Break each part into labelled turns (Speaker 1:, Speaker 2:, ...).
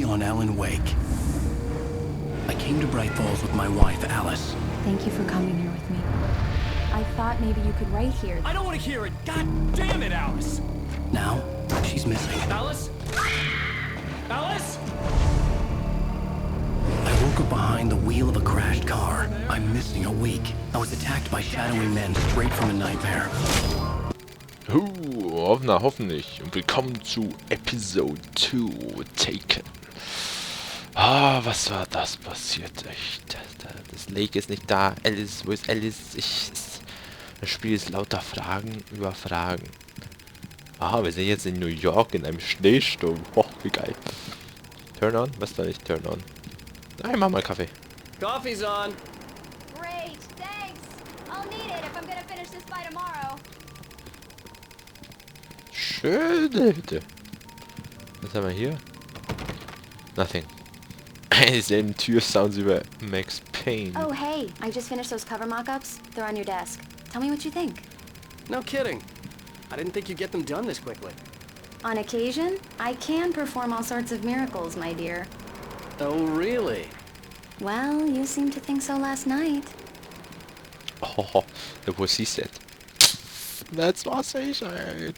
Speaker 1: on Ellen Wake. I came to Bright Falls with my wife, Alice.
Speaker 2: Thank you for coming here with me. I thought maybe you could write here.
Speaker 3: I don't want to hear it! God damn it, Alice!
Speaker 1: Now, she's missing.
Speaker 3: Alice? Alice?
Speaker 1: I woke up behind the wheel of a crashed car. I'm missing a week. I was attacked by shadowy men straight from a nightmare.
Speaker 4: Na, hoffentlich. Und willkommen zu Episode 2 Taken. Ah, was war das passiert? Echt. Das Lake ist nicht da. Alice, wo ist Alice? Das Spiel ist lauter Fragen über Fragen. Ah, wir sind jetzt in New York in einem Schneesturm. Oh, wie geil. Turn on? Was soll ich turn on? Nein, mach mal Kaffee.
Speaker 3: Coffee's on.
Speaker 5: Great, thanks. I'll need it if I'm gonna finish this by tomorrow.
Speaker 4: Schöne Hütte. Was haben wir hier? Nothing. Dieselben Tür-Sounds über Max Payne.
Speaker 2: Oh, hey, I just finished those cover mock-ups. They're on your desk. Tell me what you think.
Speaker 3: No kidding. I didn't think you'd get them done this quickly.
Speaker 2: On occasion, I can perform all sorts of miracles, my dear.
Speaker 3: Oh, really?
Speaker 2: Well, you seemed to think so last night.
Speaker 4: Oh, look what she said. That's what she said.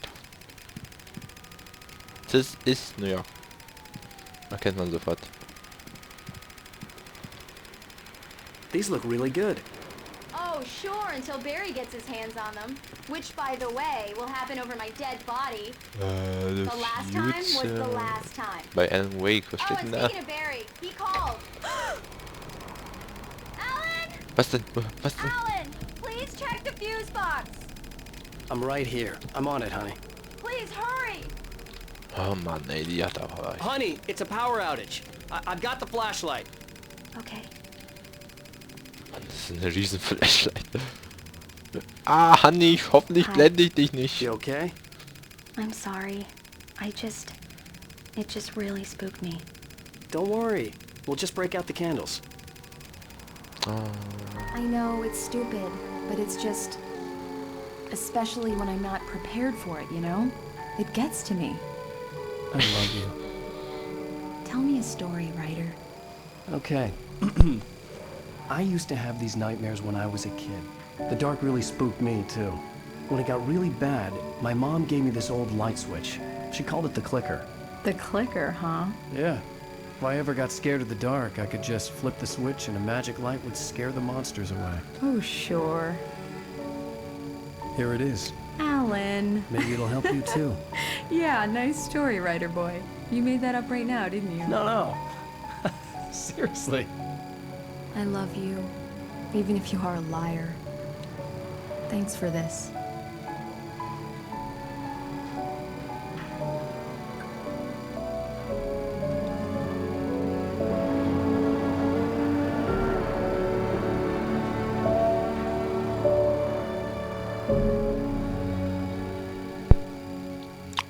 Speaker 4: Das ist New York. Erkennt man sofort.
Speaker 3: These look really good.
Speaker 5: Oh, sure, until Barry gets his hands on them. Which, by the way, will happen over my dead body. The last time was the last time.
Speaker 4: Bei Alan Wake, was
Speaker 5: Oh,
Speaker 4: steht
Speaker 5: and
Speaker 4: denn da?
Speaker 5: speaking of Barry, he called. Alan!
Speaker 4: Was denn? Was denn?
Speaker 5: Alan! Please check the fuse box.
Speaker 1: I'm right here. I'm on it, honey.
Speaker 5: Please hurry!
Speaker 4: Oh Mann, ey, die hat aber...
Speaker 3: Honey, it's a power outage. I've got the flashlight.
Speaker 2: Okay.
Speaker 4: Mann, das ist eine riesen Flashlight. Ah, Honey, hoffentlich
Speaker 2: Hi.
Speaker 4: blende ich dich nicht.
Speaker 3: You okay?
Speaker 2: I'm sorry. It just really spooked me.
Speaker 3: Don't worry. We'll just break out the candles.
Speaker 4: Oh.
Speaker 2: I know it's stupid, but it's just... Especially when I'm not prepared for it, you know? It gets to me.
Speaker 1: I love you.
Speaker 2: Tell me a story, writer.
Speaker 1: Okay. I used to have these nightmares when I was a kid. The dark really spooked me, too. When it got really bad, my mom gave me this old light switch. She called it the clicker.
Speaker 2: The clicker, huh?
Speaker 1: Yeah. If I ever got scared of the dark, I could just flip the switch and a magic light would scare the monsters away.
Speaker 2: Oh, sure.
Speaker 1: Here it is.
Speaker 2: Alan.
Speaker 1: Maybe it'll help you, too.
Speaker 2: Yeah, nice story, writer boy. You made that up right now, didn't you?
Speaker 1: No. Seriously.
Speaker 2: I love you, even if you are a liar. Thanks for this.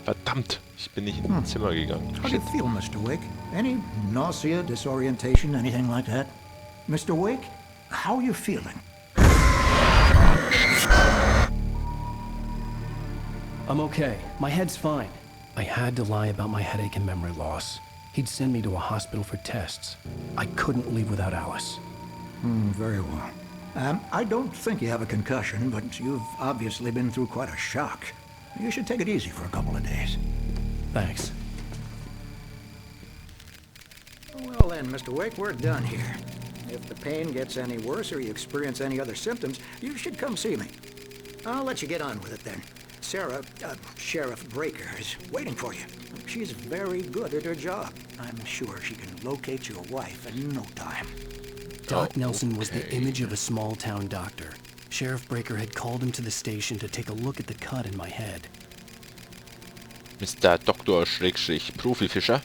Speaker 4: Verdammt, ich bin nicht ins Zimmer gegangen.
Speaker 6: How do you feel, Mr. Wake? Any nausea, disorientation, anything like that? Mr. Wake, how are you feeling?
Speaker 1: I'm okay. My head's fine. I had to lie about my headache and memory loss. He'd send me to a hospital for tests. I couldn't leave without Alice.
Speaker 6: Very well. I don't think you have a concussion, but you've obviously been through quite a shock. You should take it easy for a couple of days.
Speaker 1: Thanks.
Speaker 6: Well then, Mr. Wake, we're done here. If the pain gets any worse or you experience any other symptoms, you should come see me. I'll let you get on with it then. Sarah, Sheriff Breaker, is waiting for you. She's very good at her job. I'm sure she can locate your wife in no time.
Speaker 1: Doc Nelson was the image of a small-town doctor. Sheriff Breaker had called him to the station to take a look at the cut in my head.
Speaker 4: Mr. Dr. Schrägstrich Profifischer.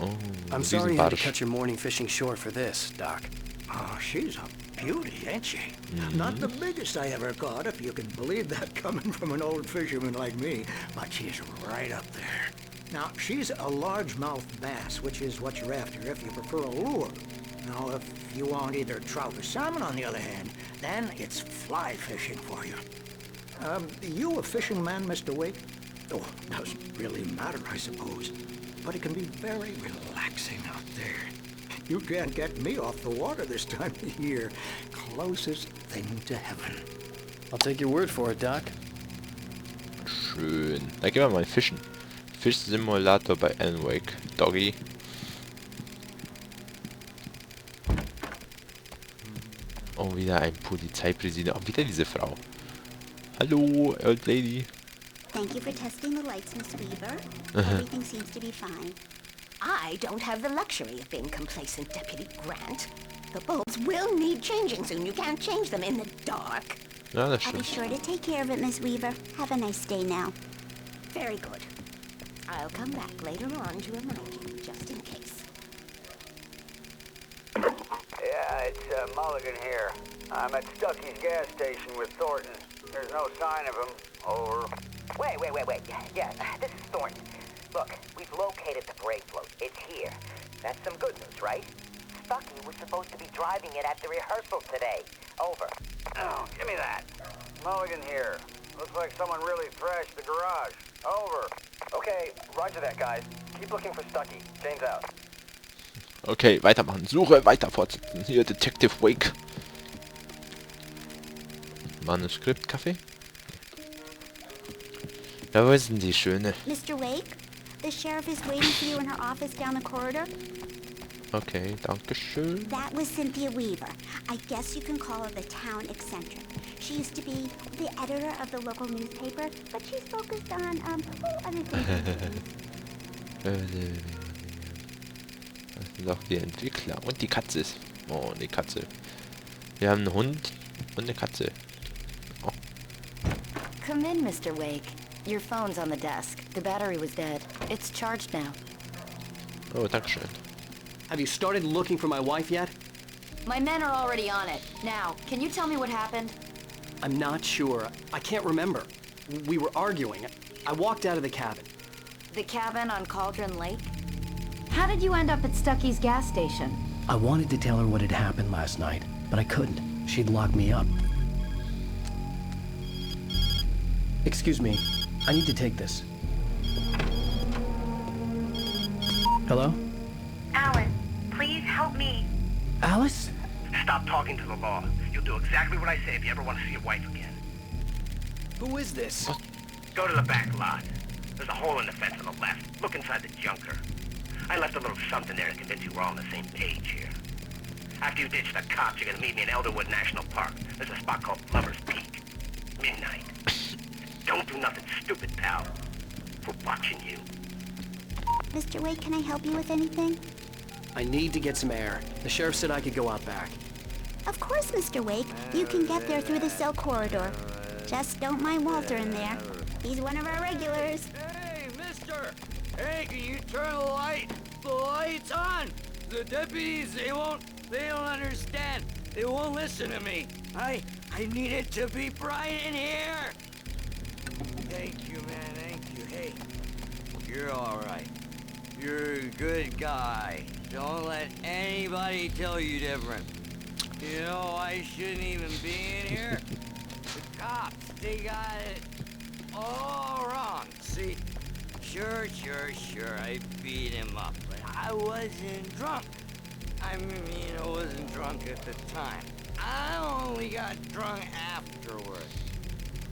Speaker 4: Oh,
Speaker 1: I'm sorry you had to
Speaker 4: Riesenbarsch.
Speaker 1: cut your morning fishing short for this, Doc.
Speaker 6: Oh, she's a beauty, ain't she? Not the biggest I ever caught, if you can believe that coming from an old fisherman like me, but she's right up there. Now, she's a largemouth bass, which is what you're after if you prefer a lure. Now, if you want either trout or salmon, on the other hand, then it's fly fishing for you. You a fishing man, Mr. Wake? Oh, doesn't really matter, I suppose. but it can be very relaxing out there. You can't get me off the water this time of year. Closest thing to heaven.
Speaker 1: I'll take your word for it, Doc.
Speaker 4: Schön. Da gehen wir mal fischen. Fischsimulator bei Alan Wake. Doggy. Oh, wieder ein Polizeipräsident. Oh, wieder diese Frau. Hallo, Old Lady.
Speaker 7: Thank you for testing the lights, Miss Weaver. Everything seems to be fine.
Speaker 8: I don't have the luxury of being complacent, Deputy Grant. The bulbs will need changing soon. You can't change them in the dark.
Speaker 4: Ja, das
Speaker 7: I'll be
Speaker 4: stimmt.
Speaker 7: sure to take care of it, Miss Weaver. Have a nice day now.
Speaker 8: Very good. I'll come back later on to remind you, just in case.
Speaker 9: Yeah, it's Mulligan here. I'm at Stucky's gas station with Thornton. There's no sign of him. Over.
Speaker 8: Wait. Yeah, this is Thornton. Look, we've located the brake float. It's here. That's some good news, right? Stucky was supposed to be driving it at the rehearsal today. Over.
Speaker 9: Oh, give me that. Mulligan here. Looks like someone really thrashed the garage. Over.
Speaker 3: Okay, roger that, guys. Keep looking for Stucky. Jane's out.
Speaker 4: Okay, weitermachen. Suche, weiter fortsetzen. Hier, Detective Wake. Manuskriptkaffee. Ja, wo ist denn die Schöne?
Speaker 7: Mr. Wake, the sheriff is waiting for you in her office down the corridor.
Speaker 4: Okay, danke schön.
Speaker 7: That was Cynthia Weaver. I guess you can call her the town eccentric. She used to be the editor of the local newspaper, but she's focused on, other things.
Speaker 4: Das sind doch die Entwickler. Und die Katze ist... Oh, die Katze. Wir haben einen Hund und eine Katze. Oh.
Speaker 2: Come in, Mr. Wake. Your phone's on the desk. The battery was dead. It's charged now.
Speaker 4: Oh, danke schön.
Speaker 1: Have you started looking for my wife yet?
Speaker 2: My men are already on it. Now, can you tell me what happened?
Speaker 1: I'm not sure. I can't remember. We were arguing. I walked out of the cabin.
Speaker 2: The cabin on Cauldron Lake? How did you end up at Stucky's gas station?
Speaker 1: I wanted to tell her what had happened last night, but I couldn't. She'd locked me up. Excuse me. I need to take this. Hello?
Speaker 10: Alan, please help me.
Speaker 1: Alice?
Speaker 10: Stop talking to the law. You'll do exactly what I say if you ever want to see your wife again.
Speaker 1: Who is this?
Speaker 10: Go to the back lot. There's a hole in the fence on the left. Look inside the junker. I left a little something there to convince you we're all on the same page here. After you ditch the cops, you're gonna meet me in Elderwood National Park. There's a spot called Lover's Peak. Midnight. Don't do nothing stupid, pal. We're watching you.
Speaker 7: Mr. Wake, can I help you with anything?
Speaker 1: I need to get some air. The sheriff said I could go out back.
Speaker 7: Of course, Mr. Wake. You can get there through the cell corridor. Just don't mind Walter in there. He's one of our regulars.
Speaker 6: Hey, mister! Hey, can you turn the light? The light's on! The deputies, they don't understand. They won't listen to me. I need it to be bright in here. Thank you, man, thank you. Hey, you're all right. You're a good guy. Don't let anybody tell you different. You know, I shouldn't even be in here. The cops, they got it all wrong. See, sure, I beat him up, but I wasn't drunk. I mean, I wasn't drunk at the time. I only got drunk afterward.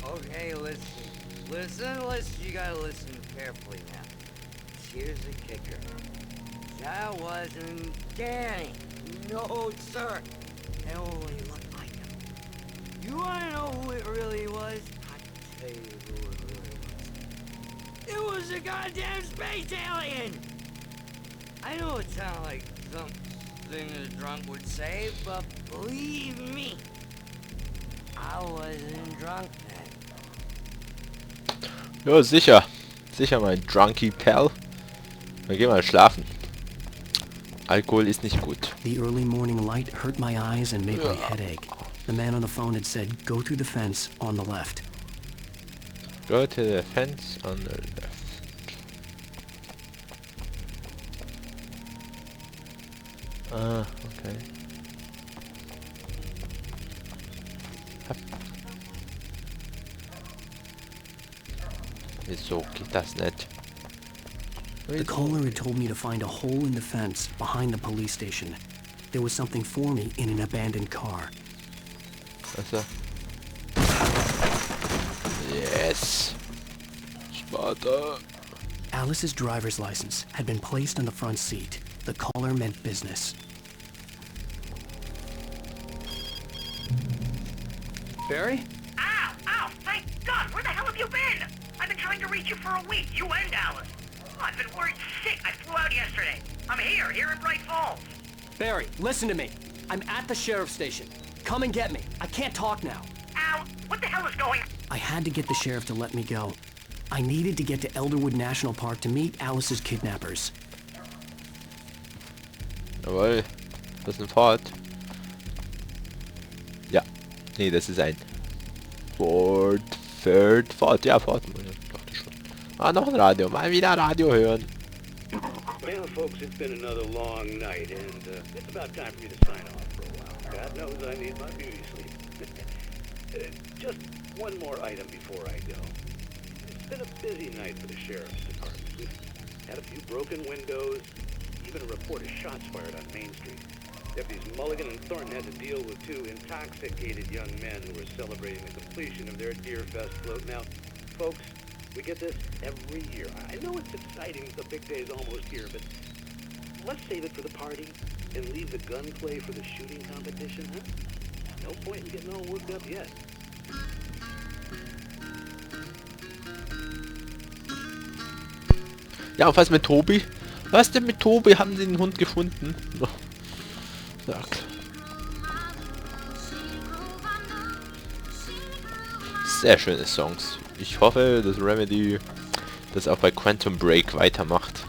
Speaker 6: Okay, listen, you gotta listen carefully now. Here's the kicker. That wasn't Danny. No, sir. It only looked like him. You wanna know who it really was? I'll tell you who it really was. It was a goddamn space alien! I know it sounded like something a drunk would say, but believe me, I wasn't drunk then.
Speaker 4: Ja, sicher. Sicher, mein Drunky Pal. Dann geh mal schlafen. Alkohol ist nicht gut.
Speaker 1: The early morning light hurt my eyes and made my head ache. The man on the phone had said, go through the fence on the left.
Speaker 4: Go to the fence on the left. Ah, okay. Wieso geht das nicht?
Speaker 1: The caller had told me to find a hole in the fence behind the police station. There was something for me in an abandoned car.
Speaker 4: Also. Yes. Sparta.
Speaker 1: Alice's driver's license had been placed on the front seat. The caller meant business.
Speaker 3: Barry?
Speaker 10: Ow! Ow! Thank God! Where the hell have you been? I've been trying to reach you for a week, you and Alice. Oh, I've been worried sick. I flew out yesterday. I'm here in Bright Falls.
Speaker 3: Barry, listen to me. I'm at the sheriff's station. Come and get me. I can't talk now.
Speaker 10: Al, what the hell is going on?
Speaker 1: I had to get the sheriff to let me go. I needed to get to Elderwood National Park to meet Alice's kidnappers.
Speaker 4: Jawohl. Das ist ein Fahrt. Ja. Nee, das ist ein Ford. Ja, Fahrt. Dachte schon. Ah, noch ein Radio. Mal wieder Radio hören.
Speaker 11: Well, folks, it's been another long night, and it's about time for me to sign off for a while. God knows I need my beauty sleep. Just one more item before I go. It's been a busy night for the sheriff's department. We've had a few broken windows, even a report of shots fired on Main Street. Deputies Mulligan and Thornton had to deal with two intoxicated young men who were celebrating the completion of their Deer Fest float. Now, folks, we get this every year. I know it's exciting, the big day's almost here, but let's save it for the party and leave the gunplay for the shooting competition, huh? No point in getting all worked up yet.
Speaker 4: Ja, und was mit Tobi? Was denn mit Tobi? Haben sie den Hund gefunden? Ja, klar. Sehr schöne Songs. Ich hoffe, dass Remedy das auch bei Quantum Break weitermacht.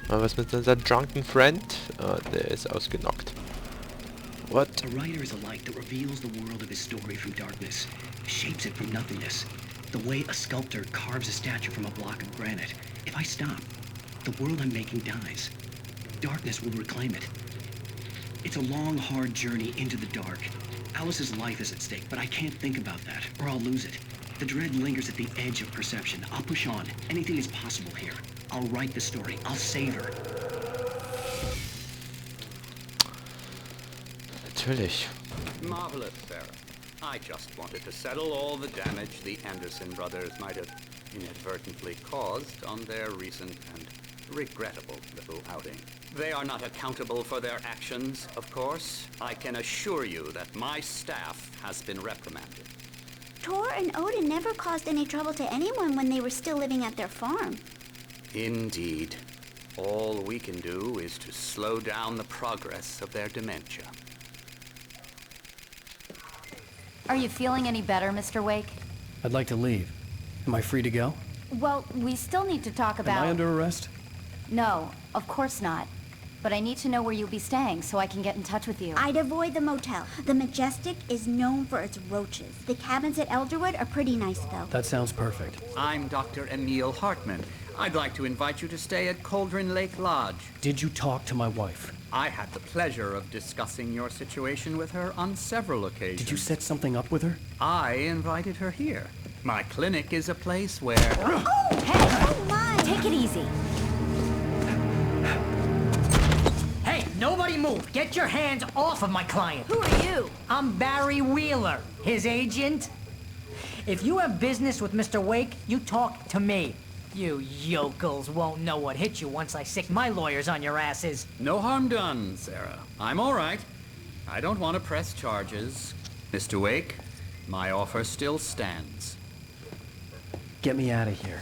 Speaker 4: Aber was mit unserem Drunken Friend? Ah, der ist ausgenockt. What?
Speaker 1: A writer is a light that reveals the world of his story from darkness, shapes it from nothingness. The way a sculptor carves a statue from a block of granite. If I stop, the world I'm making dies. Darkness will reclaim it. It's a long, hard journey into the dark. Alice's life is at stake, but I can't think about that, or I'll lose it. The dread lingers at the edge of perception. I'll push on. Anything is possible here. I'll write the story. I'll save her.
Speaker 4: Natürlich.
Speaker 12: Marvelous, Sarah. I just wanted to settle all the damage the Anderson brothers might have inadvertently caused on their recent and regrettable little outing. They are not accountable for their actions, of course. I can assure you that my staff has been reprimanded.
Speaker 7: Tor and Odin never caused any trouble to anyone when they were still living at their farm.
Speaker 12: Indeed. All we can do is to slow down the progress of their dementia.
Speaker 2: Are you feeling any better, Mr. Wake?
Speaker 1: I'd like to leave. Am I free to go?
Speaker 2: Well, we still need to talk about...
Speaker 1: Am I under arrest?
Speaker 2: No, of course not. But I need to know where you'll be staying so I can get in touch with you.
Speaker 7: I'd avoid the motel. The Majestic is known for its roaches. The cabins at Elderwood are pretty nice, though.
Speaker 1: That sounds perfect.
Speaker 12: I'm Dr. Emil Hartman. I'd like to invite you to stay at Cauldron Lake Lodge.
Speaker 1: Did you talk to my wife?
Speaker 12: I had the pleasure of discussing your situation with her on several occasions.
Speaker 1: Did you set something up with her?
Speaker 12: I invited her here. My clinic is a place where...
Speaker 7: Oh, hey! Oh, my!
Speaker 2: Take it easy.
Speaker 13: Hey, nobody move! Get your hands off of my client!
Speaker 2: Who are you?
Speaker 13: I'm Barry Wheeler, his agent. If you have business with Mr. Wake, you talk to me. You yokels won't know what hit you once I sick my lawyers on your asses.
Speaker 12: No harm done, Sarah. I'm all right. I don't want to press charges. Mr. Wake, my offer still stands.
Speaker 1: Get me out of here.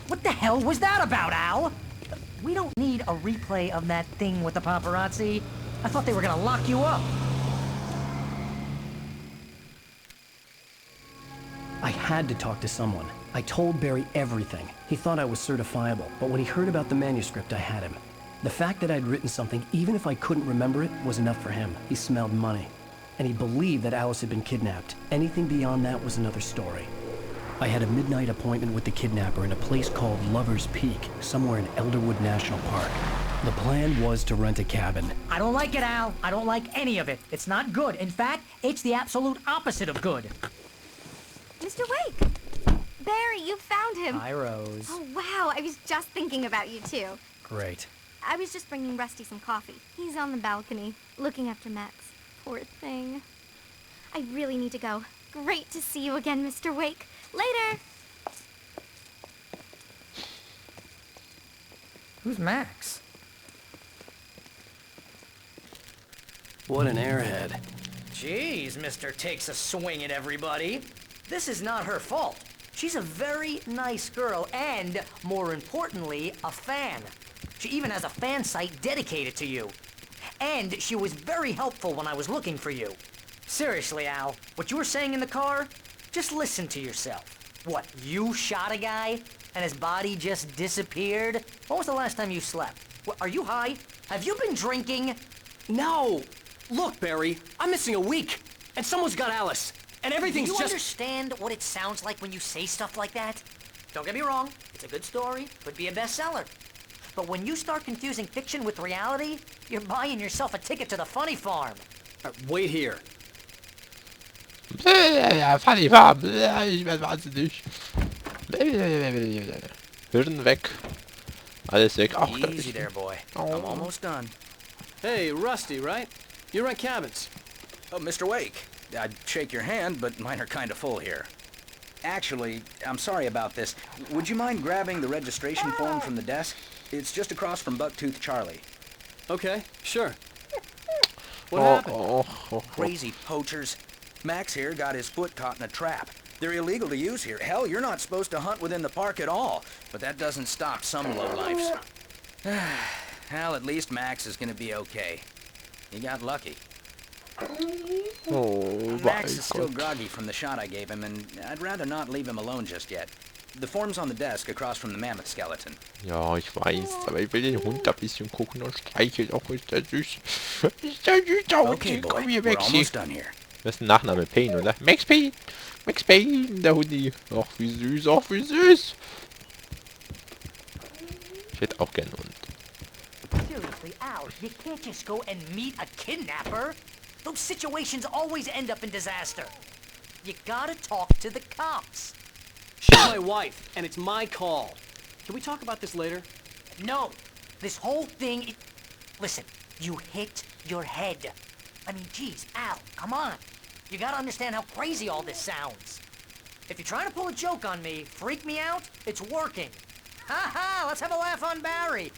Speaker 13: What the hell was that about, Al? We don't need a replay of that thing with the paparazzi. I thought they were gonna lock you up.
Speaker 1: I had to talk to someone. I told Barry everything. He thought I was certifiable, but when he heard about the manuscript, I had him. The fact that I'd written something, even if I couldn't remember it, was enough for him. He smelled money. And he believed that Alice had been kidnapped. Anything beyond that was another story. I had a midnight appointment with the kidnapper in a place called Lover's Peak, somewhere in Elderwood National Park. The plan was to rent a cabin.
Speaker 13: I don't like it, Al. I don't like any of it. It's not good. In fact, it's the absolute opposite of good.
Speaker 2: Mr. Wake!
Speaker 5: Barry, you found him.
Speaker 1: Hi, Rose.
Speaker 5: Oh, wow. I was just thinking about you, too.
Speaker 1: Great.
Speaker 5: I was just bringing Rusty some coffee. He's on the balcony, looking after Max. Poor thing. I really need to go. Great to see you again, Mr. Wake. Later!
Speaker 13: Who's Max?
Speaker 1: What an airhead.
Speaker 13: Jeez, Mr. Takes a swing at everybody. This is not her fault. She's a very nice girl and, more importantly, a fan. She even has a fan site dedicated to you. And she was very helpful when I was looking for you. Seriously, Al, what you were saying in the car? Just listen to yourself. What, you shot a guy and his body just disappeared? When was the last time you slept? What, are you high? Have you been drinking?
Speaker 3: No! Look, Barry, I'm missing a week, and someone's got Alice, and everything's
Speaker 13: Do you
Speaker 3: just...
Speaker 13: understand what it sounds like when you say stuff like that? Don't get me wrong, it's a good story, could be a bestseller. But when you start confusing fiction with reality, you're buying yourself a ticket to the funny farm.
Speaker 3: Wait here.
Speaker 4: Funny Farm. Ich werde wahnsinnig. Hirn weg. Alles weg. Ach,
Speaker 14: Easy there, boy. I'm almost done.
Speaker 3: Hey, Rusty, right? You rent cabins.
Speaker 14: Oh, Mr. Wake. I'd shake your hand, but mine are kind of full here. Actually, I'm sorry about this. Would you mind grabbing the registration form from the desk? It's just across from Bucktooth Charlie.
Speaker 3: Okay, sure. What happened?
Speaker 14: Crazy poachers. Max here got his foot caught in a trap. They're illegal to use here. Hell, you're not supposed to hunt within the park at all. But that doesn't stop some lowlifes. Well, at least Max is gonna be okay. He got lucky.
Speaker 4: Oh,
Speaker 14: Max is still groggy from the shot I gave him, and I'd rather not leave him alone just yet. The form's on the desk across from the mammoth skeleton.
Speaker 4: Ja, ich weiß, aber ich will den Hund ein bisschen gucken und streicheln. Auch ist der süß. Ist der süß, der Hund.
Speaker 14: Okay, boy,
Speaker 4: Komm hier,
Speaker 14: we're
Speaker 4: Maxi.
Speaker 14: almost done here.
Speaker 4: Das ist ein Nachname, Payne, oder? Max Payne. Max Payne, der Hundi. Ach, wie süß, ach, wie süß. Ich hätte auch gern einen Hund.
Speaker 13: Seriously, Al, you can't just go and meet a kidnapper. Those situations always end up in disaster. You gotta talk to the cops.
Speaker 3: She's my wife, and it's my call. Can we talk about this later?
Speaker 13: No. This whole thing... Listen, you hit your head. I mean, geez, Al, come on. You gotta understand how crazy all this sounds. If you're trying to pull a joke on me, freak me out, it's working. Ha ha, let's have a laugh on Barry.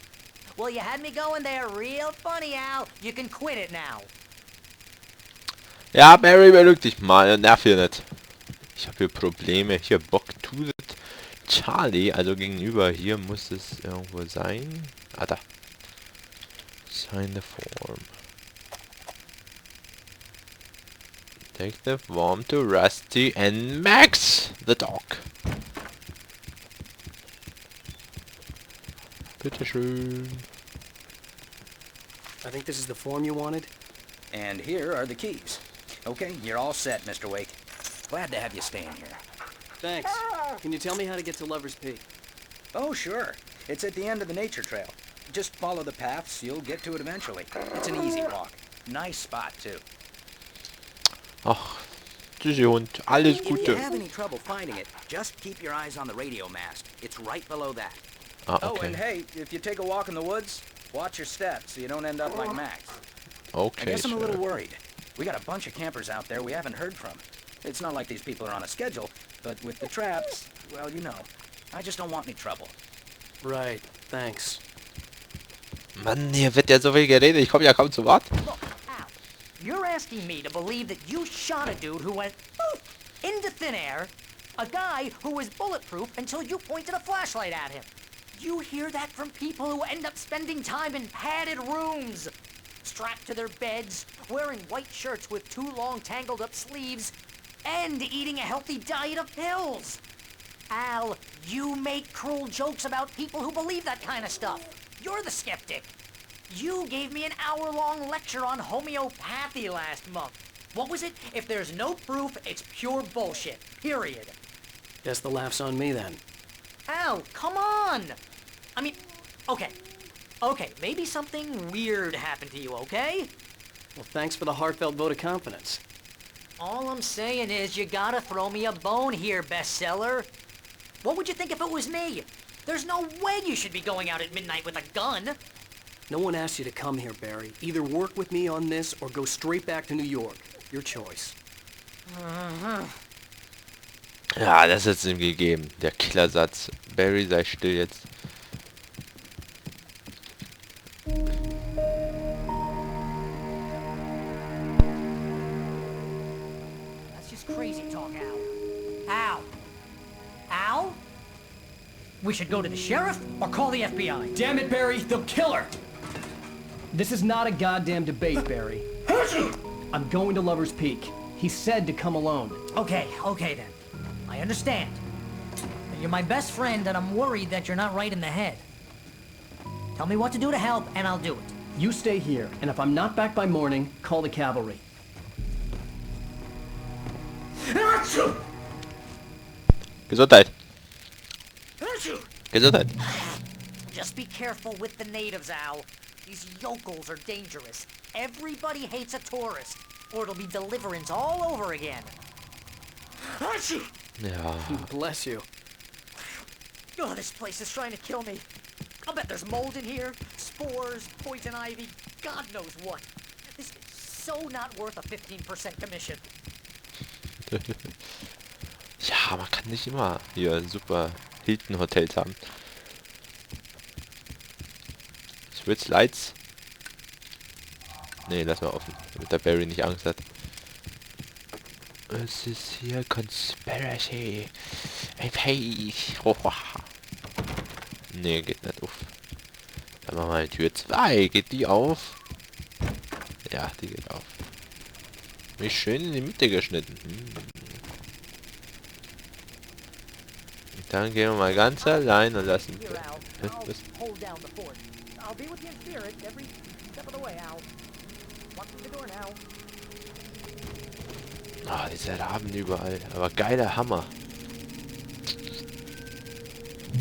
Speaker 13: Well, you had me going there real funny, Al. You can quit it now.
Speaker 4: Ja, Barry, beruhig dich mal, nerv hier nicht. Ich habe hier Probleme. Hier, Bucktooth Charlie, also gegenüber. Hier muss es irgendwo sein. Ah, da. Sign the form. Take the form to Rusty and Max, the dog. Bitteschön.
Speaker 3: I think this is the form you wanted.
Speaker 14: And here are the keys. Okay, you're all set, Mr. Wake. Glad to have you staying here.
Speaker 3: Thanks. Can you tell me how to get to Lover's Peak?
Speaker 14: Oh, sure. It's at the end of the nature trail. Just follow the paths, you'll get to it eventually. It's an easy walk. Nice spot, too.
Speaker 4: Ach, tschüssi Hund. Alles
Speaker 14: If you
Speaker 4: Gute.
Speaker 14: have any trouble finding it, just keep your eyes on the radio mast. It's right below that.
Speaker 4: Ah,
Speaker 14: Oh,
Speaker 4: okay.
Speaker 14: and hey, if you take a walk in the woods, watch your steps so you don't end up like Max.
Speaker 4: Okay,
Speaker 14: I guess I'm a little
Speaker 4: sure.
Speaker 14: worried. We got a bunch of campers out there we haven't heard from. It's not like these people are on a schedule, but with the traps, well, you know. I just don't want any trouble.
Speaker 3: Right, thanks.
Speaker 4: Mann, hier wird ja so viel geredet. Ich komme ja kaum zu Wort.
Speaker 13: Look, Al, you're asking me to believe that you shot a dude who went poof into thin air, a guy who was bulletproof until you pointed a flashlight at him. You hear that from people who end up spending time in padded rooms, strapped to their beds, wearing white shirts with too long tangled up sleeves, and eating a healthy diet of pills. Al, you make cruel jokes about people who believe that kind of stuff. You're the skeptic. You gave me an hour-long lecture on homeopathy last month. What was it? If there's no proof, it's pure bullshit. Period.
Speaker 3: Guess the laugh's on me then.
Speaker 13: Al, come on! I mean, okay, maybe something weird happened to you, okay?
Speaker 3: Well, thanks for the heartfelt vote of confidence.
Speaker 13: All I'm saying is you gotta throw me a bone here, bestseller. What would you think if it was me? There's no way you should be going out at midnight with a gun.
Speaker 3: No one asked you to come here, Barry. Either work with me on this or go straight back to New York. Your choice.
Speaker 4: Ja, das ist ihm gegeben. Der Killersatz. Barry, sei still jetzt.
Speaker 13: That's just crazy talk, Al. Al? Al? We should go to the sheriff or call the FBI.
Speaker 3: Damn it, Barry, they'll kill her! This is not a goddamn debate, Barry. I'm going to Lover's Peak. He said to come alone.
Speaker 13: Okay then. I understand. You're my best friend, and I'm worried that you're not right in the head. Tell me what to do to help, and I'll do it.
Speaker 3: You stay here, and if I'm not back by morning, call the cavalry.
Speaker 4: Gesundheit. Gesundheit.
Speaker 13: Just be careful with the natives, Al. These yokels are dangerous. Everybody hates a tourist, or it'll be deliverance all over again.
Speaker 4: Ja.
Speaker 3: Bless you.
Speaker 13: Oh, this place is trying to kill me. I'll bet there's mold in here, spores, poison ivy, God knows what. This is so not worth a 15% commission.
Speaker 4: Ja, man kann nicht immer hier super Hilton-Hotels haben. Switch Lights. Nee, lass mal offen, damit der Barry nicht Angst hat. Es ist hier Conspiracy. Hey. Nee, geht nicht auf. Dann machen wir mal Tür 2. Geht die auf? Ja, die geht auf. Mich schön in die Mitte geschnitten. Und dann gehen wir mal ganz allein und lassen... Was? Ah, diese Raben überall. Aber geiler Hammer.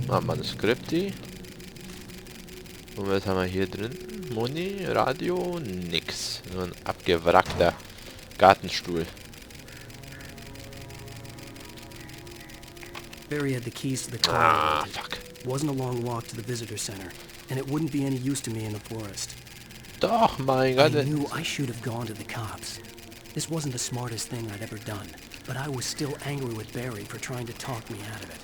Speaker 4: Ah, Manuskripti. Und was haben wir hier drin? Moni, Radio, nix. Nur ein abgewrackter Gartenstuhl.
Speaker 1: Barry had the keys to the car.
Speaker 4: Ah, fuck.
Speaker 1: Wasn't a long walk to the visitor center, and it wouldn't be any use to me in the forest.
Speaker 4: Doch, mein Gott.
Speaker 1: I knew I should have gone to the cops. This wasn't the smartest thing I'd ever done, but I was still angry with Barry for trying to talk me out of it.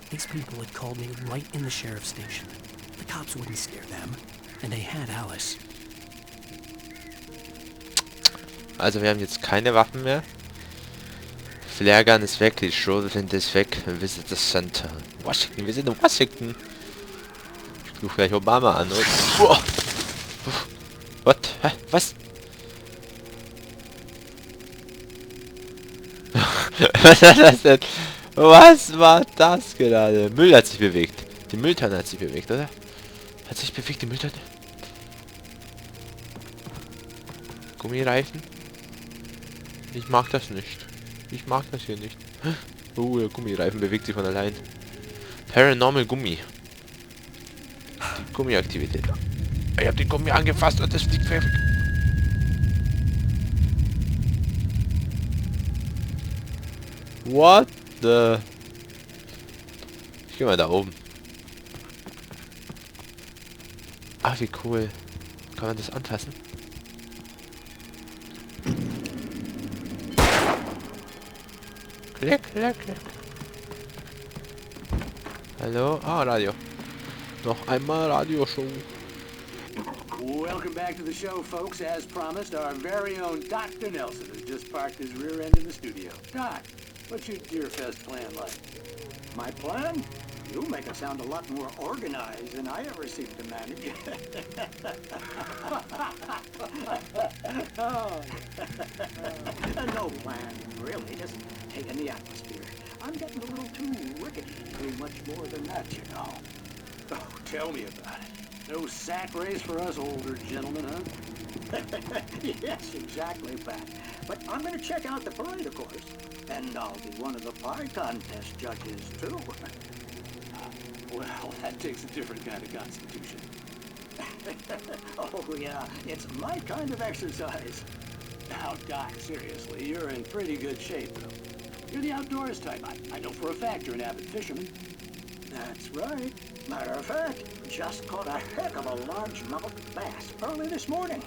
Speaker 1: These people had called me right in the sheriff's station. The cops wouldn't scare them, and they had Alice.
Speaker 4: Also wir haben jetzt keine Waffen mehr. Flaregun ist weg, die Schrotflinte ist weg. Visitor Center. Washington, wir sind in Washington. Ich rufe gleich Obama an. Oh. What? Hä? Was? Was war das denn? Was war das gerade? Müll hat sich bewegt. Die Mülltonne hat sich bewegt, oder? Hat sich bewegt, die Mülltonne? Gummireifen? Ich mag das nicht. Ich mag das hier nicht. Oh, der Gummireifen bewegt sich von allein. Paranormal Gummi. Die Gummiaktivität. Ich habe den Gummi angefasst und das fliegt weg. What the... Ich geh mal da oben. Ah, wie cool. Kann man das anfassen? Klick, klick, klick. Hallo? Ah, Radio. Noch einmal Radioshow.
Speaker 6: Welcome back to the show, folks. As promised, our very own Dr. Nelson has just parked his rear end in the studio. Doc, what's your Deerfest plan like? My plan? You make it sound a lot more organized than I ever seem to manage. Oh. No plan, really. Just taking the atmosphere. I'm getting a little too rickety to do much more than that, you know. Oh, tell me about it. No sack race for us older gentlemen, huh? Yes, exactly, Pat. But I'm going to check out the parade, of course. And I'll be one of the pie contest judges, too.
Speaker 11: Well, that takes a different kind of constitution.
Speaker 6: Oh, yeah. It's my kind of exercise.
Speaker 11: Now, Doc, seriously, you're in pretty good shape, though. You're the outdoors type. I know for a fact you're an avid fisherman.
Speaker 6: That's right. Matter of fact, just caught a heck of a largemouth bass early this morning.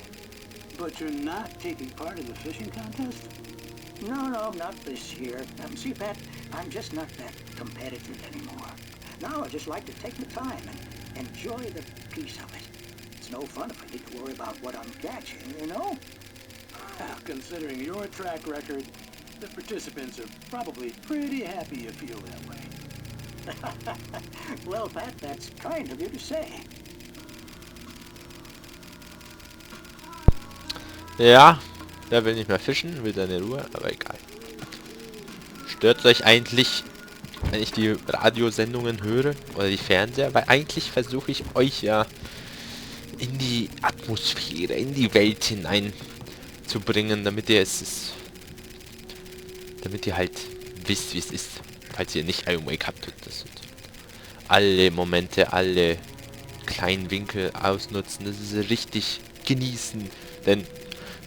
Speaker 11: But you're not taking part in the fishing contest?
Speaker 6: No, not this year. See, Pat, I'm just not that competitive anymore. Now I just like to take the time and enjoy the peace of it. It's no fun if I need to worry about what I'm catching, you know?
Speaker 11: Well, considering your track record, the participants are probably pretty happy you feel that way.
Speaker 6: Well, Pat, that's kind of you to say.
Speaker 4: Ja, der will nicht mehr fischen, will seine Ruhe, aber egal. Stört euch eigentlich, wenn ich die Radiosendungen höre oder die Fernseher? Weil eigentlich versuche ich euch ja in die Atmosphäre, in die Welt hineinzubringen, damit ihr halt wisst, wie es ist, falls ihr nicht Alan Wake habt. Das sind alle Momente, alle kleinen Winkel ausnutzen, das ist richtig genießen, denn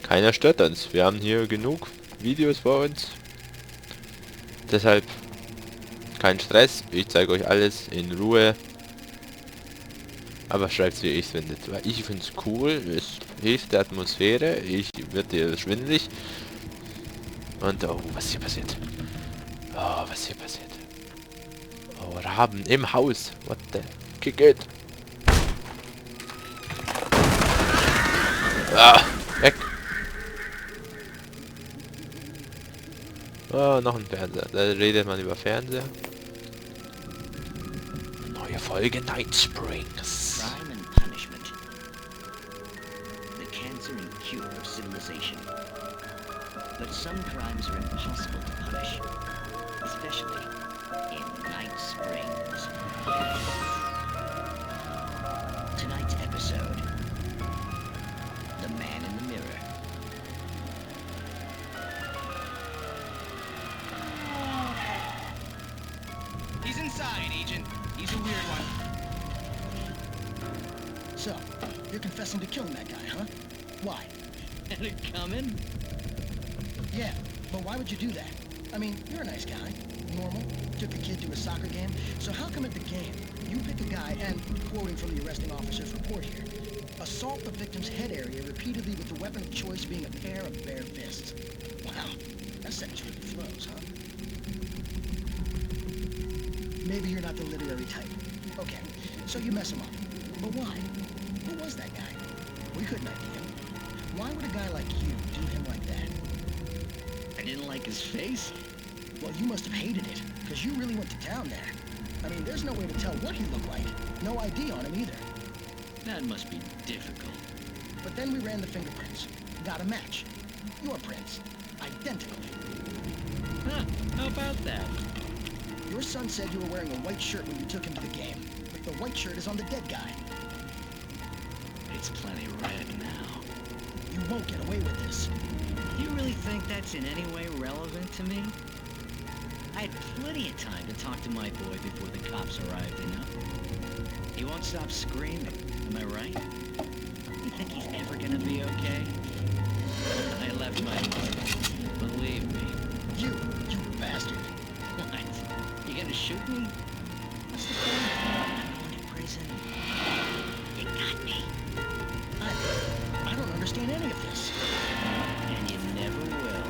Speaker 4: keiner stört uns. Wir haben hier genug Videos vor uns. Deshalb kein Stress. Ich zeige euch alles in Ruhe. Aber schreibt wie ihr es findet. Weil ich finde es cool. Es hilft der Atmosphäre. Ich wird dir schwindelig. Und oh, was hier passiert. Oh, was hier passiert. Oh, Raben im Haus. What the kick it. Ah, weg. Oh, noch ein Fernseher. Da redet man über Fernseher. Neue Folge Night Springs.
Speaker 15: Crime and punishment. The cancer and cure of civilization. But some crimes are impossible to punish. Especially in Night Springs. Tonight's episode. The Man in the Mirror.
Speaker 16: He's inside, Agent. He's a weird one.
Speaker 17: So, you're confessing to killing that guy, huh? Why?
Speaker 15: Had it coming?
Speaker 17: Yeah, but why would you do that? I mean, you're a nice guy. Normal. Took the kid to a soccer game. So how come at the game, you pick a guy and, quoting from the arresting officer's report here, assault the victim's head area repeatedly with the weapon of choice being a pair of bare fists? Wow, that sentence really flows, huh? Maybe you're not the literary type. Okay, so you mess him up. But why? Who was that guy? We couldn't ID him. Why would a guy like you do him like that?
Speaker 15: I didn't like his face.
Speaker 17: Well, you must have hated it, because you really went to town there. I mean, there's no way to tell what he looked like. No ID on him either.
Speaker 15: That must be difficult.
Speaker 17: But then we ran the fingerprints. Got a match. Your prints. Identical.
Speaker 15: Huh, how about that?
Speaker 17: Your son said you were wearing a white shirt when you took him to the game. But the white shirt is on the dead guy.
Speaker 15: It's plenty red now.
Speaker 17: You won't get away with this.
Speaker 15: Do you really think that's in any way relevant to me? I had plenty of time to talk to my boy before the cops arrived, you know? He won't stop screaming, am I right? You think he's ever gonna be okay? I left my mark. Believe me.
Speaker 17: You bastard.
Speaker 15: What? You gonna shoot me? What's the point? I'm going to prison. You got me.
Speaker 17: I don't understand any of this.
Speaker 15: And you never will.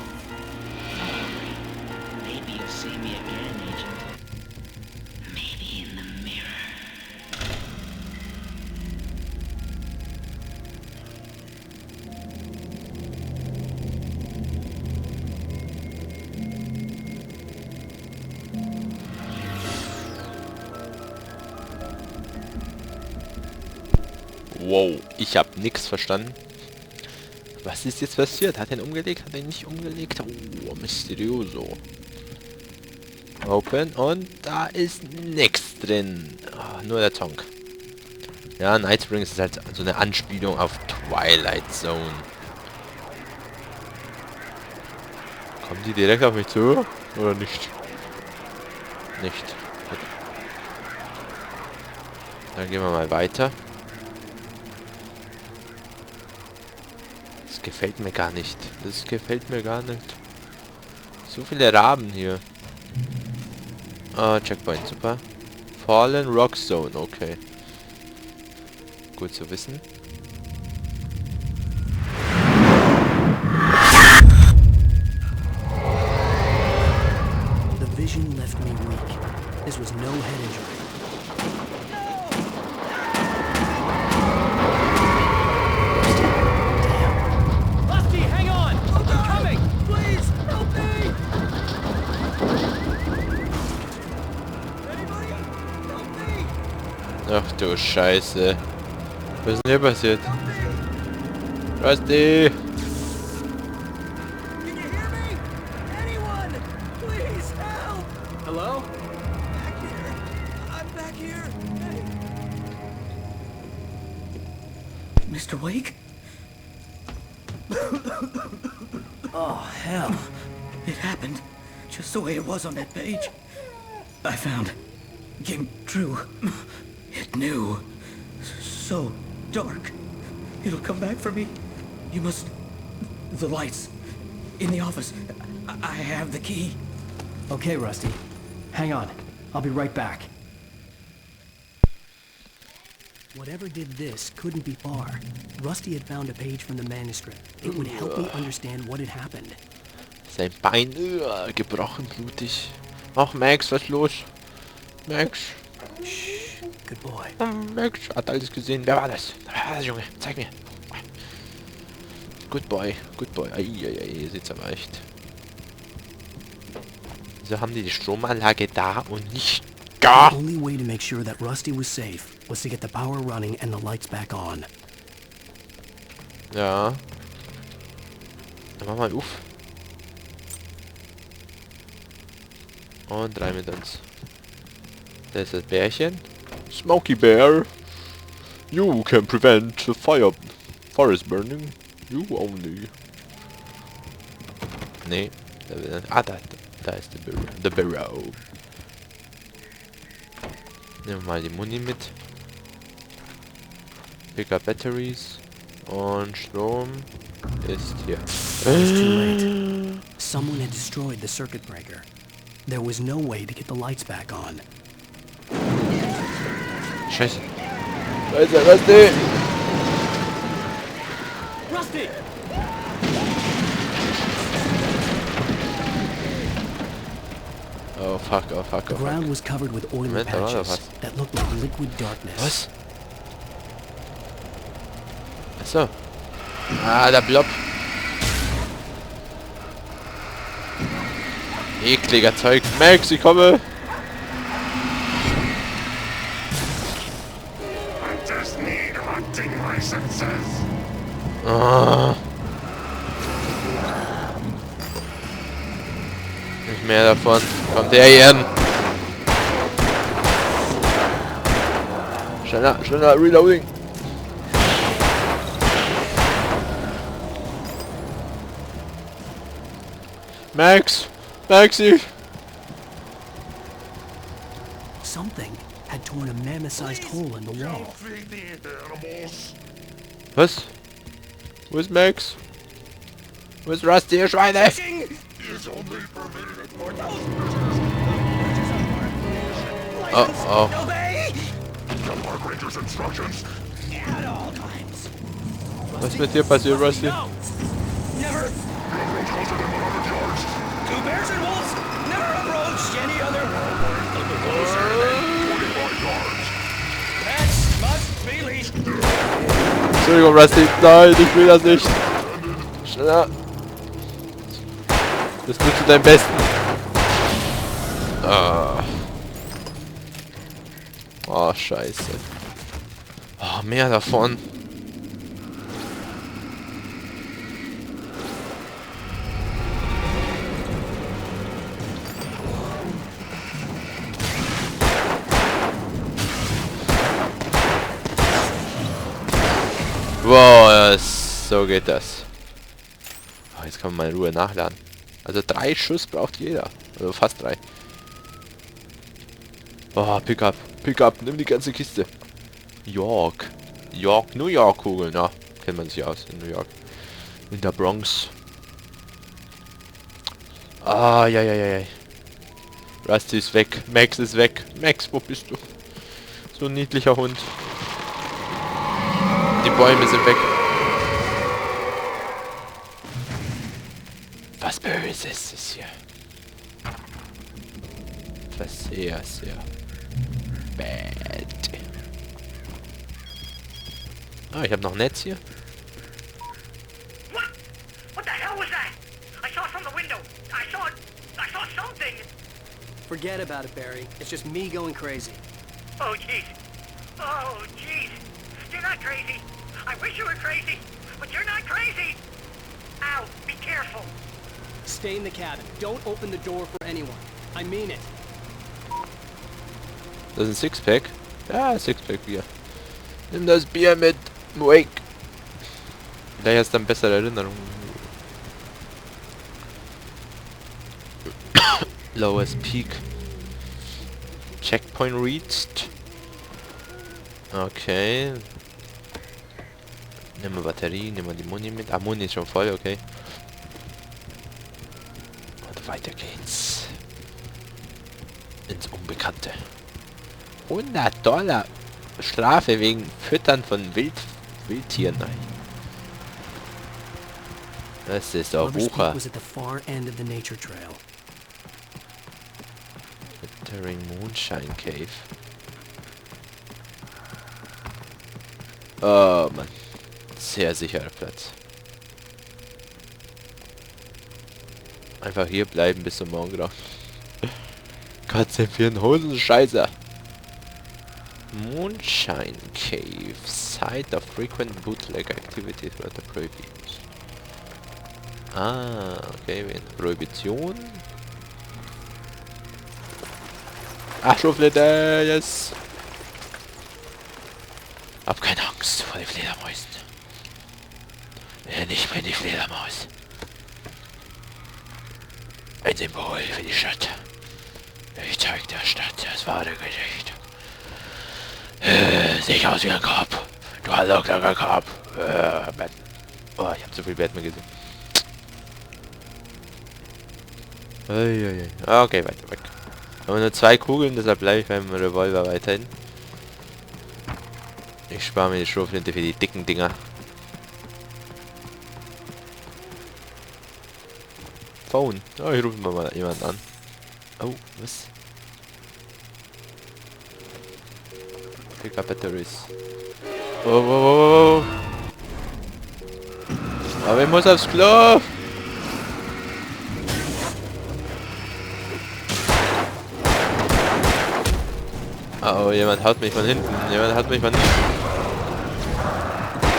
Speaker 15: Don't worry. Maybe you'll see me again, Agent. Maybe in the mirror.
Speaker 4: Wow, ich habe nichts verstanden. Was ist jetzt passiert? Hat er ihn umgelegt? Hat er ihn nicht umgelegt? Oh, mysterioso. Open und da ist nichts drin. Oh, nur der Tonk. Ja, Night Springs ist halt so eine Anspielung auf Twilight Zone. Kommen die direkt auf mich zu? Oder nicht? Nicht. Gut. Dann gehen wir mal weiter. Das gefällt mir gar nicht. Das gefällt mir gar nicht. So viele Raben hier. Ah, Checkpoint, super. Fallen Rock Zone, okay. Gut zu wissen.
Speaker 1: The vision left me weak. This was no head injury.
Speaker 3: Rusty, hang on! I'm coming!
Speaker 6: Please, help me!
Speaker 4: Ach du Scheiße. Was ist denn hier passiert? Rusty!
Speaker 3: Hello?
Speaker 6: I'm back here. Hey.
Speaker 14: Mr. Wake?
Speaker 1: Oh, hell.
Speaker 14: It happened just the way it was on that page. I found. Came true. It knew. So dark. It'll come back for me. You must... The lights. In the office. I have the key.
Speaker 1: Okay, Rusty. Hang on. I'll be right back. Whatever did this couldn't be far. Rusty had found a page from the manuscript. It would help me understand what had happened.
Speaker 4: Sein Bein gebrochen, blutig. Ach, Max, was ist los? Max.
Speaker 1: Shh, good boy.
Speaker 4: Max hat alles gesehen. Wer war das? Wer war das, Junge? Zeig mir. Good boy, good boy. Eieiei, hier sieht's aber echt. Wieso haben die Stromanlage da und nicht da?
Speaker 1: The only way to make sure that Rusty was safe was to get the power running and the lights back on.
Speaker 4: Ja. Dann mach mal auf. Und rein mit uns. Da ist das Bärchen. Smokey Bear. You can prevent the forest burning. You only. Nee. Da ist der Barrow. Nehmen wir mal die Muni mit. Pick up batteries. Und Strom ist hier.
Speaker 1: It was too late. Someone had destroyed the circuit breaker. There was no way to get the lights back on.
Speaker 4: Scheiße. Scheiße, Rusty!
Speaker 3: Rusty!
Speaker 4: Oh fuck, oh fuck,
Speaker 1: The
Speaker 4: oh
Speaker 1: ground
Speaker 4: fuck.
Speaker 1: was covered with oily
Speaker 4: Moment, da war doch
Speaker 1: patches
Speaker 4: was.
Speaker 1: that looked like liquid darkness.
Speaker 4: Was? Achso. Ah, der Blob. Ekliger Zeug. Max, ich komme. Ah. Nicht mehr davon. Kommt der hier hin. Schneller, schneller, reloading. Max! Maxi!
Speaker 1: Something had torn a mammoth-sized hole in the wall.
Speaker 4: Was? Wo ist Max? Wo ist Rusty, ihr Schweine? Oh, oh. Was ist mit dir passiert, Rusty?
Speaker 14: Two bears and wolves never approached any other. That must be least.
Speaker 4: Entschuldigung, Rusty. Nein, ich will das nicht. Schneller. Das tut zu deinem Besten. Ah. Oh, scheiße. Oh, mehr davon. Wow, so geht das. Oh, jetzt kann man mal in Ruhe nachladen. Also 3 Schuss braucht jeder. Also fast 3. Oh, Pickup. Pickup, nimm die ganze Kiste. York. York, New York Kugeln. Ja, kennt man sich aus in New York. In der Bronx. Ah, ja. Rusty ist weg. Max ist weg. Max, wo bist du? So ein niedlicher Hund. Die Bäume sind weg. Was Böses ist hier. Was sehr, sehr bad. Ah, ich habe noch ein Netz hier.
Speaker 10: What the hell was that? I saw it from the window. I saw something.
Speaker 3: Forget about it, Barry. It's just me going crazy.
Speaker 10: Oh, jeez. Oh, jeez. You're not crazy. I wish you were crazy, but you're not crazy. Ow, be careful.
Speaker 3: Stay in the cabin. Don't open the door for anyone. I mean it.
Speaker 4: Das ist ein Sixpack. Ja, Sixpack Bier. Nimm das Bier mit, Wake. Vielleicht hast du dann bessere Erinnerungen. Lowest Peak. Checkpoint reached. Okay. Nehmen wir Batterie, nehmen wir die Muni mit. Ah, Muni ist schon voll, okay. Und weiter geht's. Ins Unbekannte. $100 Strafe wegen Füttern von Wildtieren. Das ist doch Wucher.
Speaker 1: was at the far end of the nature trail.
Speaker 4: Entering Moonshine Cave. Oh Mann. Sehr sicherer Platz. Einfach hier bleiben bis zum Morgengrauen. Katze für einen Hosenscheißer. Moonshine Cave. Site of frequent bootleg activities throughout the prohibition. Ah, okay. Prohibition. Ach, Schuflette, yes. Hab keine Angst vor den Fledermäusen. Nicht mehr die Fledermaus. Ein Symbol für die Stadt. Ich zeig der Stadt das wahre Gesicht. Sehe ich aus wie ein Kopf. Du hallo, kleiner Kopf. Oh, ich hab zu viel Batman gesehen. Okay, weiter weg. Wir haben nur 2 Kugeln, deshalb bleibe ich beim Revolver weiterhin. Ich spare mir die Schrotflinte für die dicken Dinger. Phone. Oh, ich rufe mal jemanden an. Oh, was? Pick up batteries. Oh. Aber ich muss aufs Klo. Oh, jemand haut mich von hinten.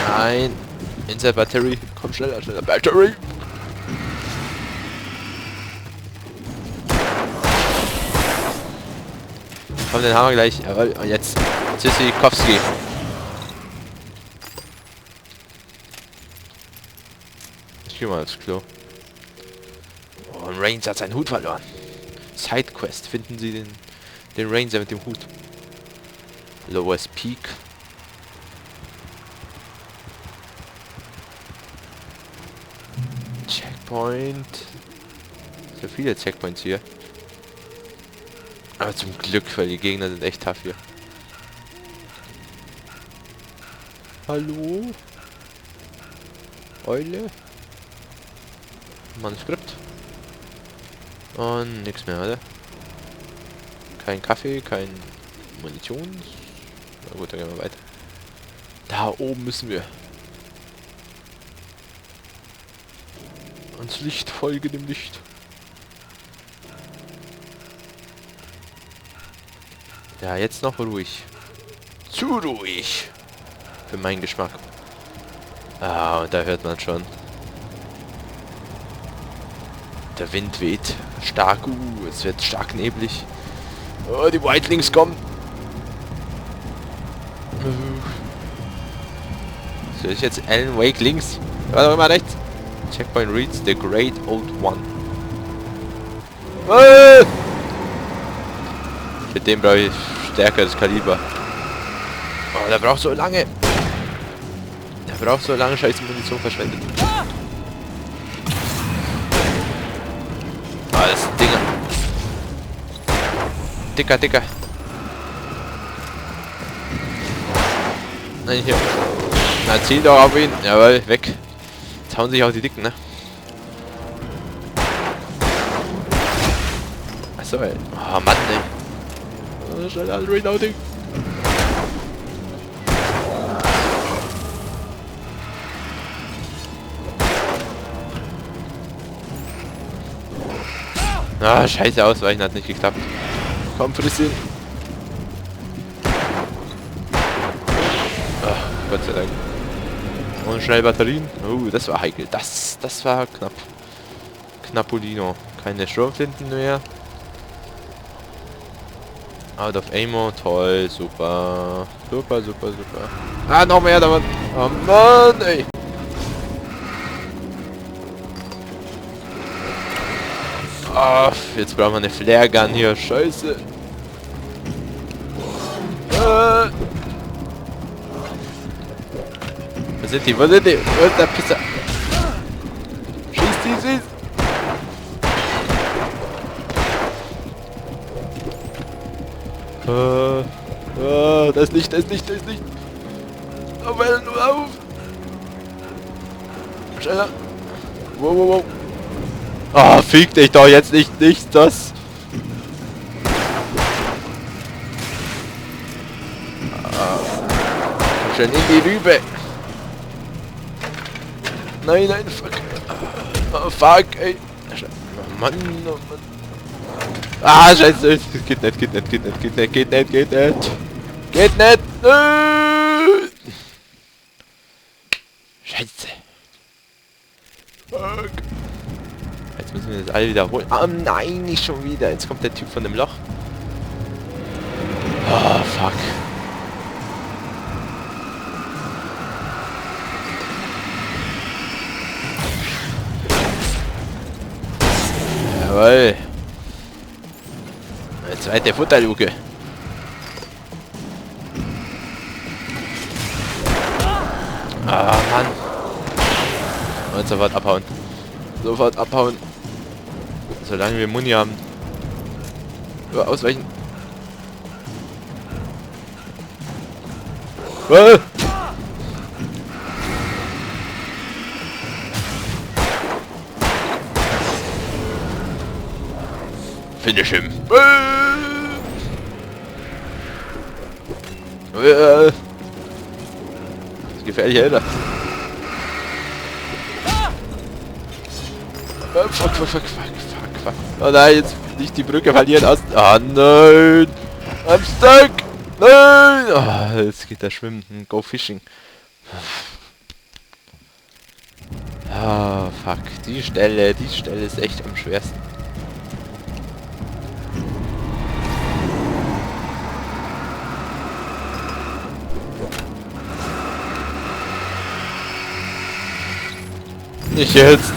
Speaker 4: Nein. Inside Battery. Komm schneller, Battery. Komm, den haben wir gleich. Jawohl, und jetzt Tschüssikowski. Ich geh mal aufs Klo. Oh, und Rains hat seinen Hut verloren. Sidequest. Finden Sie den Ranger mit dem Hut. Lowest Peak. Checkpoint. So viele Checkpoints hier. Aber zum Glück, weil die Gegner sind echt tough hier. Hallo? Eule? Manuskript? Und nichts mehr, oder? Kein Kaffee, kein Munition. Na gut, dann gehen wir weiter. Da oben müssen wir. Ans Licht, folge dem Licht. Ja, jetzt noch ruhig. Zu ruhig. Für meinen Geschmack. Ah, und da hört man schon. Der Wind weht stark. Es wird stark neblig. Oh, die Whitelings kommen. So, ist jetzt Alan Wake links. War doch immer rechts. Checkpoint reads the Great Old One. Mit dem brauche ich stärkeres Kaliber. Oh, der braucht so lange. Scheiße Munition verschwendet. Ah, das sind Dinger. Dicker. Nein, hier. Na, ziel doch auf ihn. Jawohl, weg. Jetzt hauen sich auch die Dicken, ne? Achso, ey. Oh, Mann, ey. Schnell an Reloading. Ah, scheiße, ausweichen hat nicht geklappt. Komm, friss ihn. Ach, Gott sei Dank. Und schnell Batterien. Das war heikel. Das war knapp. Knappolino. Keine Sturmflinten mehr. Out of Ammo. Toll. Super. Super, super, super. Ah, noch mehr davon. Oh Mann, ey. Ah, jetzt brauchen wir eine Flare Gun hier. Scheiße. Wo sind die? Wo sind die? Wo ist der Pisser? Schieß die, schieß! Das ist nicht, das ist nicht, das ist nicht. Auf, nur auf! Schneller! Wow, wow, wow! Ah, fick dich doch jetzt nicht das! Schon in die Rübe! Nein, nein, fuck! Oh, fuck, ey! Oh Mann, oh Mann! Ah, scheiße! Geht nicht, geht nicht, geht nicht, geht nicht, geht nicht, geht nicht! Geht nicht! Scheiße! Fuck! Jetzt müssen wir das alle wiederholen. Ah nein, nicht schon wieder. Jetzt kommt der Typ von dem Loch. Oh, fuck. Jawohl. Eine zweite Futterluke. Ah, Mann. Und sofort abhauen. Sofort abhauen. Solange wir Muni haben. Ausweichen. Finish him. Das ist gefährlich, Alter. Fuck, fuck, fuck, fuck, fuck, fuck. Oh nein, jetzt nicht die Brücke verlieren aus. Ah nein! I'm stuck! Nein! Oh, jetzt geht er schwimmen. Go fishing. Ah, fuck. Die Stelle ist echt am schwersten. Nicht jetzt!